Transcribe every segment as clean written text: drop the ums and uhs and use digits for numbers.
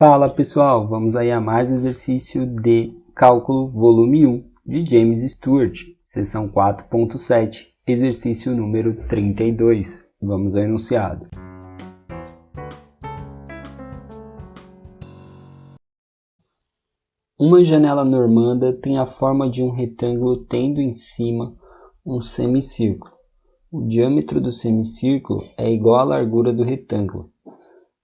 Fala pessoal, vamos aí a mais um exercício de cálculo volume 1 de James Stewart, seção 4.7, exercício número 32. Vamos ao enunciado. Uma janela normanda tem a forma de um retângulo tendo em cima um semicírculo. O diâmetro do semicírculo é igual à largura do retângulo.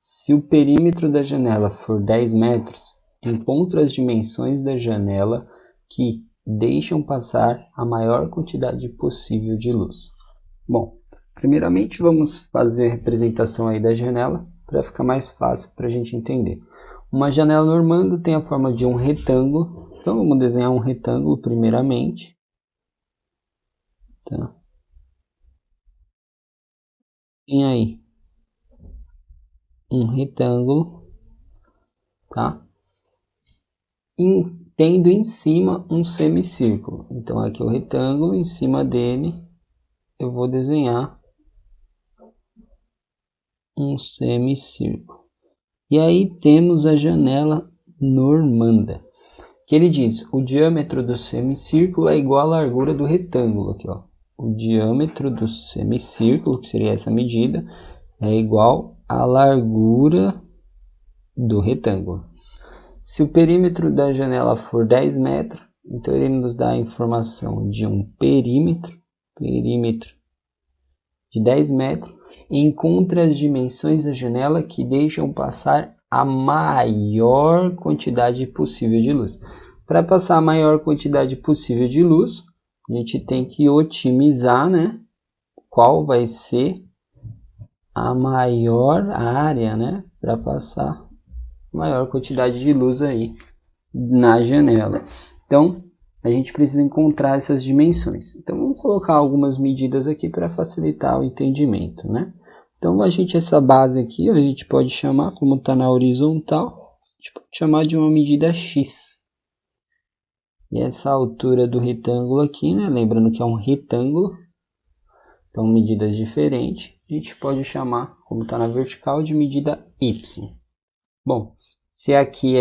Se o perímetro da janela for 10 metros, encontre as dimensões da janela que deixam passar a maior quantidade possível de luz. Bom, primeiramente vamos fazer a representação aí da janela para ficar mais fácil para a gente entender. Uma janela normanda tem a forma de um retângulo, então vamos desenhar um retângulo primeiramente. Tá? Tem aí um retângulo, tá? Tendo em cima um semicírculo. Então aqui o retângulo, em cima dele eu vou desenhar um semicírculo. E aí temos a janela normanda, que ele diz, o diâmetro do semicírculo é igual à largura do retângulo, aqui ó. O diâmetro do semicírculo, que seria essa medida, é igual à largura do retângulo. Se o perímetro da janela for 10 metros, então ele nos dá a informação de um perímetro de 10 metros, e encontra as dimensões da janela que deixam passar a maior quantidade possível de luz. Para passar a maior quantidade possível de luz, a gente tem que otimizar, né? Qual vai ser a maior área, né? Para passar a maior quantidade de luz aí na janela. Então, a gente precisa encontrar essas dimensões. Então, vamos colocar algumas medidas aqui para facilitar o entendimento, né? Então, essa base aqui, a gente pode chamar, como está na horizontal, a gente pode chamar de uma medida X. E essa altura do retângulo aqui, né? Lembrando que é um retângulo, então medidas diferentes, a gente pode chamar, como está na vertical, de medida Y. Bom, se aqui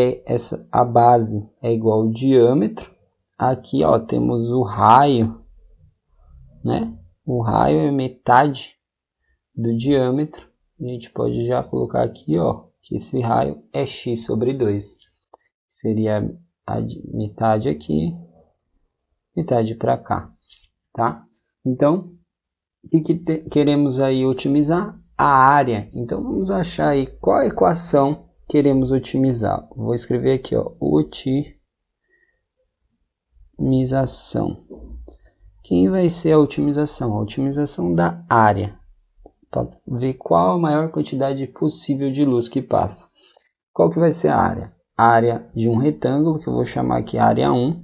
a base é igual ao diâmetro, aqui ó, temos o raio, né? O raio é metade do diâmetro. A gente pode já colocar aqui ó, que esse raio é x sobre 2. Seria a metade aqui, metade para cá, tá? Então, o que queremos aí otimizar? A área. Então, vamos achar aí qual a equação queremos otimizar. Vou escrever aqui ó, otimização. Quem vai ser a otimização? A otimização da área, para ver qual a maior quantidade possível de luz que passa. Qual que vai ser a área? A área de um retângulo, que eu vou chamar aqui área 1,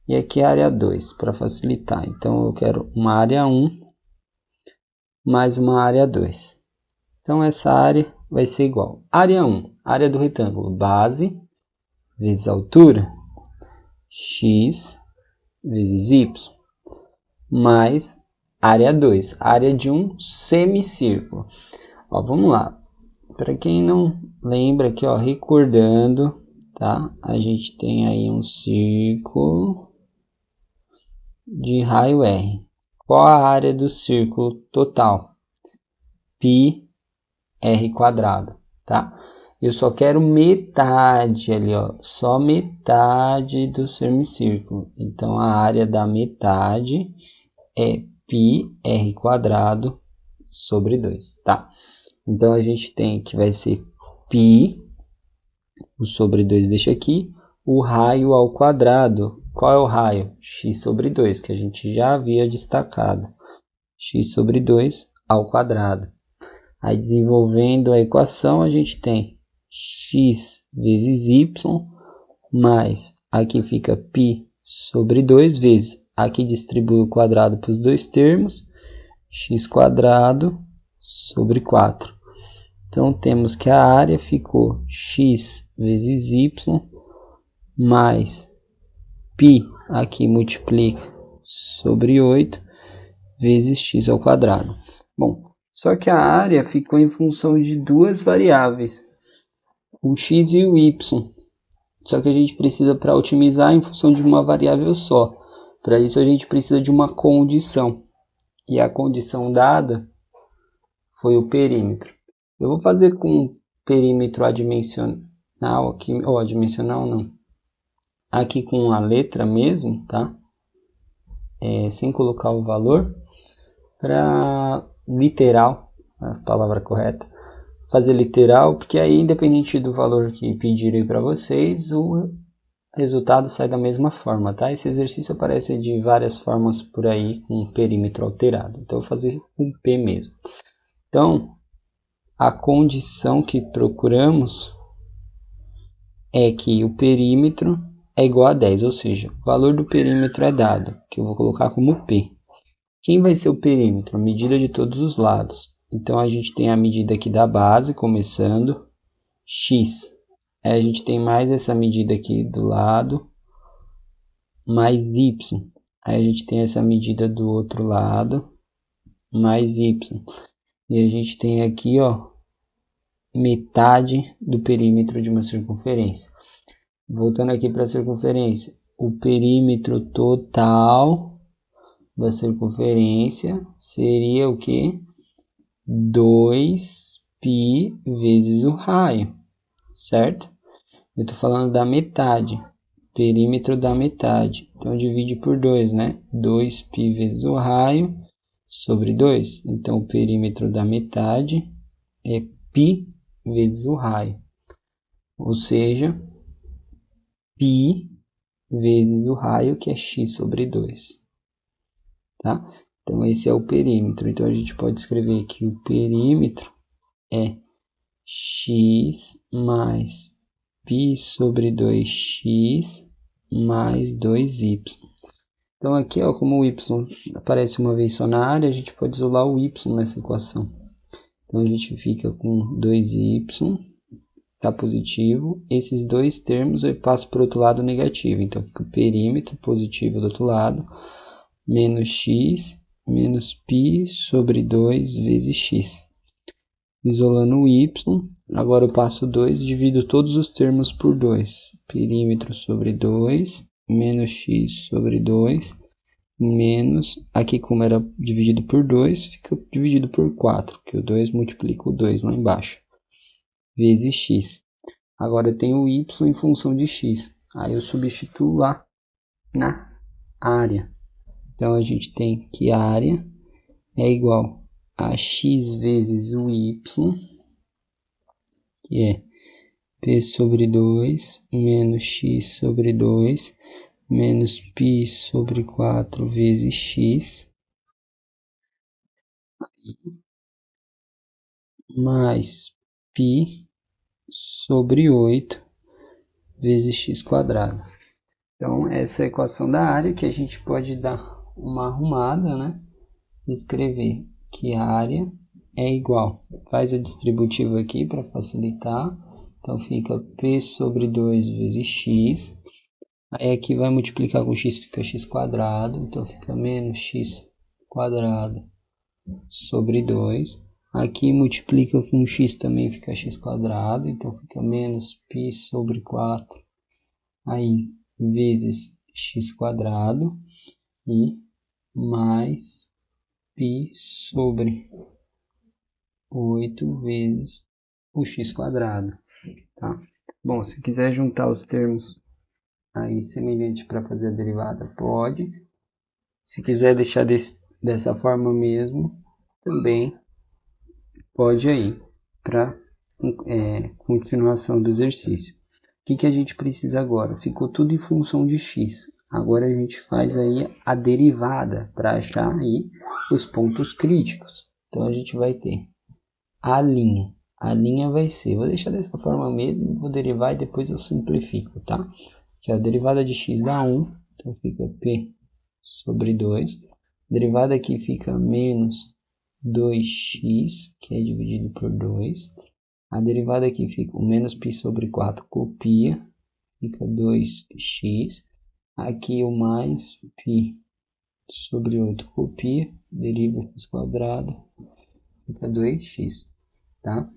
e aqui área 2, para facilitar. Então, eu quero uma área 1 mais uma área 2. Então, essa área vai ser igual. Área 1, área do retângulo, base vezes altura, x vezes y, mais área 2, área de um semicírculo. Ó, vamos lá. Para quem não lembra aqui, ó, recordando, tá? A gente tem aí um círculo de raio R. Qual a área do círculo total? Πr², tá? Eu só quero metade ali, ó, só metade do semicírculo. Então, a área da metade é πr² sobre 2, tá? Então, a gente tem que vai ser π, o sobre 2 deixa aqui, o raio ao quadrado. Qual é o raio? X sobre 2, que a gente já havia destacado. X sobre 2 ao quadrado. Aí, desenvolvendo a equação, a gente tem x vezes y, mais aqui fica π sobre 2 vezes, aqui distribui o quadrado para os dois termos, x² sobre 4. Então, temos que a área ficou x vezes y, mais π, aqui multiplica, sobre 8, vezes x ao quadrado. Bom, só que a área ficou em função de duas variáveis. o x e o y. Só que a gente precisa, para otimizar, em função de uma variável só. Para isso a gente precisa de uma condição. E a condição dada foi o perímetro. Eu vou fazer com perímetro adimensional aqui, ou adimensional não. Aqui com a letra mesmo, tá? Sem colocar o valor. Para literal, a palavra correta. Fazer literal, porque aí, independente do valor que pedirem para vocês, o resultado sai da mesma forma, tá? Esse exercício aparece de várias formas por aí, com o perímetro alterado. Então, eu vou fazer com P mesmo. Então, a condição que procuramos é que o perímetro é igual a 10, ou seja, o valor do perímetro é dado, que eu vou colocar como P. Quem vai ser o perímetro? A medida de todos os lados. Então, a gente tem a medida aqui da base, começando, x. Aí a gente tem mais essa medida aqui do lado, mais y. Aí a gente tem essa medida do outro lado, mais y. E a gente tem aqui, ó, metade do perímetro de uma circunferência. Voltando aqui para a circunferência, o perímetro total da circunferência seria o que? 2π vezes o raio, certo? Eu estou falando da metade, perímetro da metade. Então, divide por 2, né? 2π vezes o raio sobre 2. Então, o perímetro da metade é π vezes o raio. Ou seja, π vezes o raio, que é x sobre 2. Tá? Então, esse é o perímetro. Então, a gente pode escrever que o perímetro é x mais π sobre 2x mais 2y. Então, aqui, ó, como o y aparece uma vez só na área, a gente pode isolar o y nessa equação. Então, a gente fica com 2y, está positivo. Esses dois termos eu passo para o outro lado negativo. Então, fica o perímetro positivo do outro lado, menos x, menos π sobre 2 vezes x. Isolando o y, agora eu passo 2 e divido todos os termos por 2. Perímetro sobre 2, menos x sobre 2, menos, aqui como era dividido por 2, fica dividido por 4, que o 2 multiplica o 2 lá embaixo, vezes x. Agora eu tenho o y em função de x, aí eu substituo lá na área. Então a gente tem que a área é igual a x vezes o y, que é p sobre 2 menos x sobre 2 menos π sobre 4 vezes x mais π sobre 8 vezes x quadrado. Então, essa é a equação da área, que a gente pode dar uma arrumada, né? Escrever que a área é igual. Faz a distributiva aqui para facilitar. Então, fica p sobre 2 vezes x. Aí aqui vai multiplicar com x, fica x quadrado. Então, fica menos x quadrado sobre 2. Aqui multiplica com x também, fica x quadrado. Então, fica menos π sobre 4. Aí, vezes x quadrado. E mais π sobre 8 vezes o x quadrado, tá? Bom, se quiser juntar os termos aí semelhantes para fazer a derivada, pode. Se quiser deixar dessa forma mesmo, também pode aí, para continuação do exercício. O que a gente precisa agora? Ficou tudo em função de x. Agora a gente faz aí a derivada para achar aí os pontos críticos. Então a gente vai ter a linha. A linha vai ser, vou deixar dessa forma mesmo, vou derivar e depois eu simplifico, tá? Que a derivada de x dá 1, então fica p sobre 2. A derivada aqui fica menos 2x, que é dividido por 2. A derivada aqui fica o menos π sobre 4, copia, fica 2x. Aqui o mais π sobre 8, copia, deriva x quadrado, fica 2x, tá?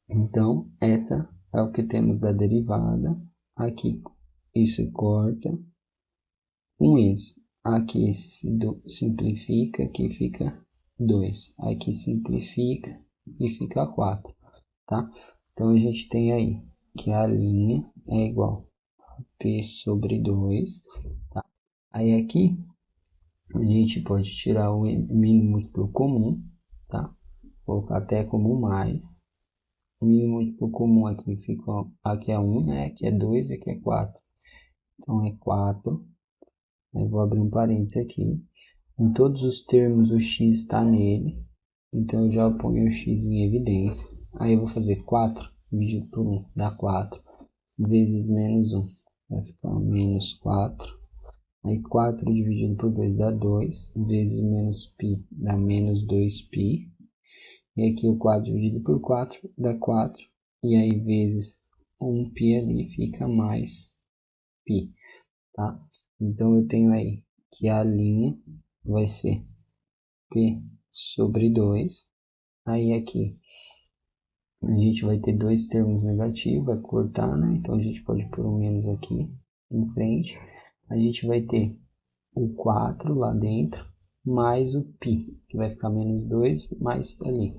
Então, essa é o que temos da derivada. Aqui isso corta com esse. Aqui esse simplifica, aqui fica 2. Aqui simplifica e fica 4, tá? Então a gente tem aí que a linha é igual a P sobre 2, tá? Aí aqui a gente pode tirar o mínimo múltiplo comum, tá? Colocar até como mais. O mínimo múltiplo comum aqui fica, aqui é 1, né? Aqui é 2, aqui é 4. Então é 4. Eu vou abrir um parênteses aqui. Em todos os termos o x está nele. Então eu já ponho o x em evidência. Aí eu vou fazer 4 dividido por 1 dá 4. Vezes menos 1 vai ficar menos 4. Aí 4 dividido por 2 dá 2. Vezes menos π dá menos 2π. E aqui o 4 dividido por 4 dá 4. E aí vezes 1π ali fica mais π. Tá? Então eu tenho aí que a linha vai ser P sobre 2. Aí aqui a gente vai ter dois termos negativos, vai cortar, né? Então a gente pode pôr um menos aqui em frente. A gente vai ter o 4 lá dentro, mais o π, que vai ficar menos 2, mais ali.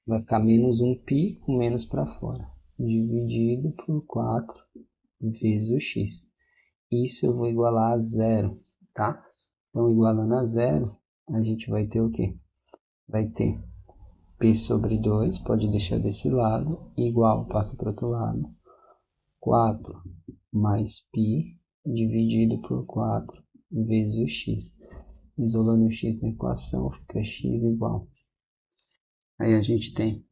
Vai ficar menos 1π com menos para fora, dividido por 4 vezes o x. Isso eu vou igualar a zero, tá? Então, igualando a zero, a gente vai ter o quê? Vai ter P sobre 2, pode deixar desse lado, igual, passa para o outro lado, 4 mais π dividido por 4 vezes o x. Isolando o x na equação, fica x igual. Aí a gente tem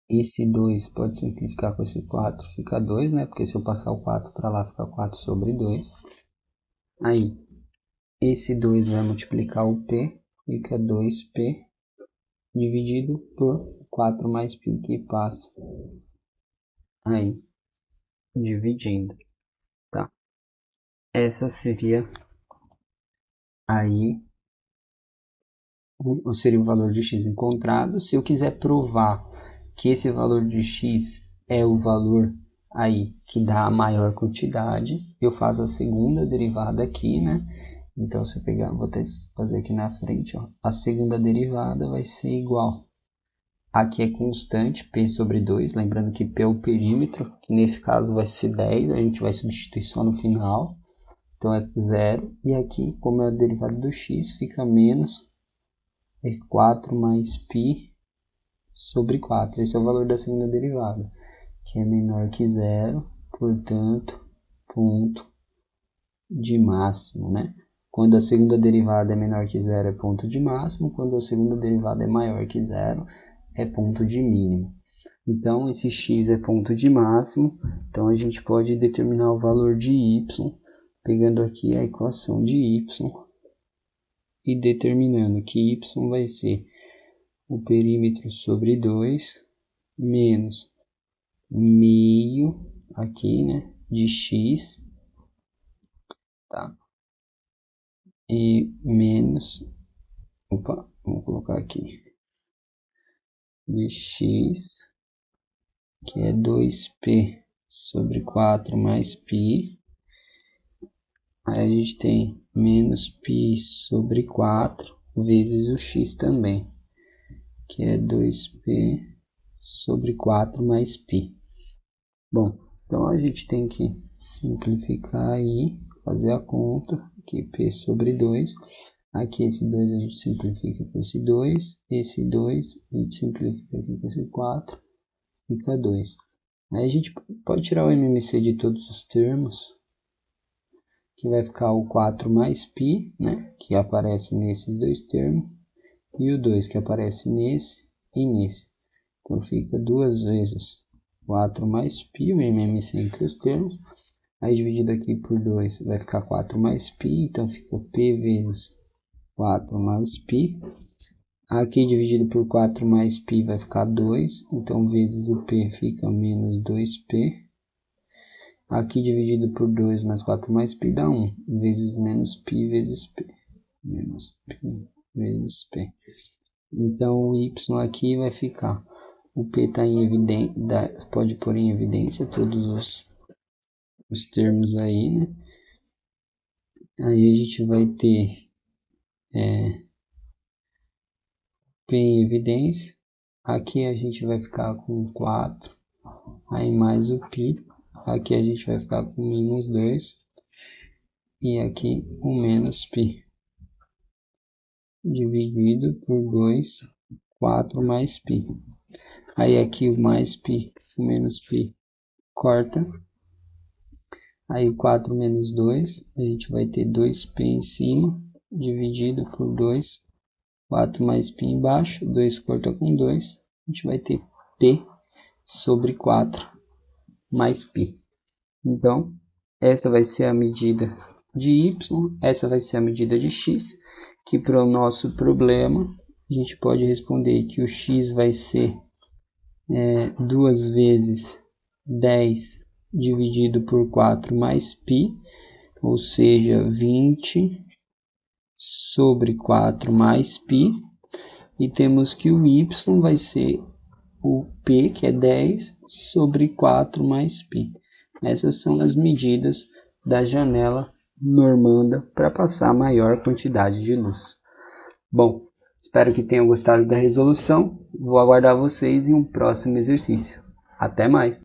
esse 2, pode simplificar com esse 4, fica 2, né? Porque se eu passar o 4 para lá, fica 4 sobre 2. Aí, esse 2 vai multiplicar o P, fica 2P dividido por 4 mais π que passa aí, dividindo, tá? Essa seria aí seria o valor de x encontrado. Se eu quiser provar que esse valor de x é o valor aí que dá a maior quantidade, eu faço a segunda derivada aqui, né? Então, se eu pegar, vou fazer aqui na frente, ó, a segunda derivada vai ser igual. Aqui é constante, P sobre 2, lembrando que P é o perímetro, que nesse caso vai ser 10, a gente vai substituir só no final. Então é 0, e aqui, como é a derivada do x, fica menos 4 mais π sobre 4. Esse é o valor da segunda derivada, que é menor que 0, portanto, ponto de máximo, né? Quando a segunda derivada é menor que 0 é ponto de máximo, quando a segunda derivada é maior que 0 é ponto de mínimo. Então, esse x é ponto de máximo, então a gente pode determinar o valor de y, pegando aqui a equação de y e determinando que y vai ser o perímetro sobre 2 menos meio aqui, né, de x, tá? E menos, vamos colocar aqui, de x, que é 2p sobre 4 mais π. Aí a gente tem menos π sobre 4 vezes o x também, que é 2p sobre 4 mais π. Bom, então a gente tem que simplificar aí, fazer a conta, aqui p sobre 2. Aqui esse 2 a gente simplifica com esse 2 a gente simplifica aqui com esse 4, fica 2. Aí a gente pode tirar o MMC de todos os termos, que vai ficar o 4 mais π, né, que aparece nesses dois termos, e o 2 que aparece nesse e nesse. Então fica 2 vezes 4 mais π, o MMC entre os termos. Aí dividido aqui por 2 vai ficar 4 mais π, então fica p vezes 4 mais π. Aqui dividido por 4 mais π vai ficar 2, então vezes o p fica menos 2p. Aqui dividido por 2 mais 4 mais π dá 1, vezes menos π vezes p. Menos π vezes p. Então o y aqui vai ficar o P está em evidência, pode pôr em evidência todos os termos aí, né? Aí a gente vai ter P em evidência. Aqui a gente vai ficar com 4, aí mais o π. Aqui a gente vai ficar com menos 2 e aqui o menos π. Dividido por 2, 4 mais π. Aí aqui o mais π, o menos π corta. Aí 4 menos 2, a gente vai ter 2π em cima, dividido por 2. 4 mais π embaixo, 2 corta com 2. A gente vai ter π sobre 4 mais π. Então, essa vai ser a medida de y, essa vai ser a medida de x, que para o nosso problema, a gente pode responder que o x vai ser 2 vezes 10 dividido por 4 mais π, ou seja, 20 sobre 4 mais π, e temos que o y vai ser o p, que é 10, sobre 4 mais π. Essas são as medidas da janela normanda para passar a maior quantidade de luz. Bom, espero que tenham gostado da resolução. Vou aguardar vocês em um próximo exercício. Até mais!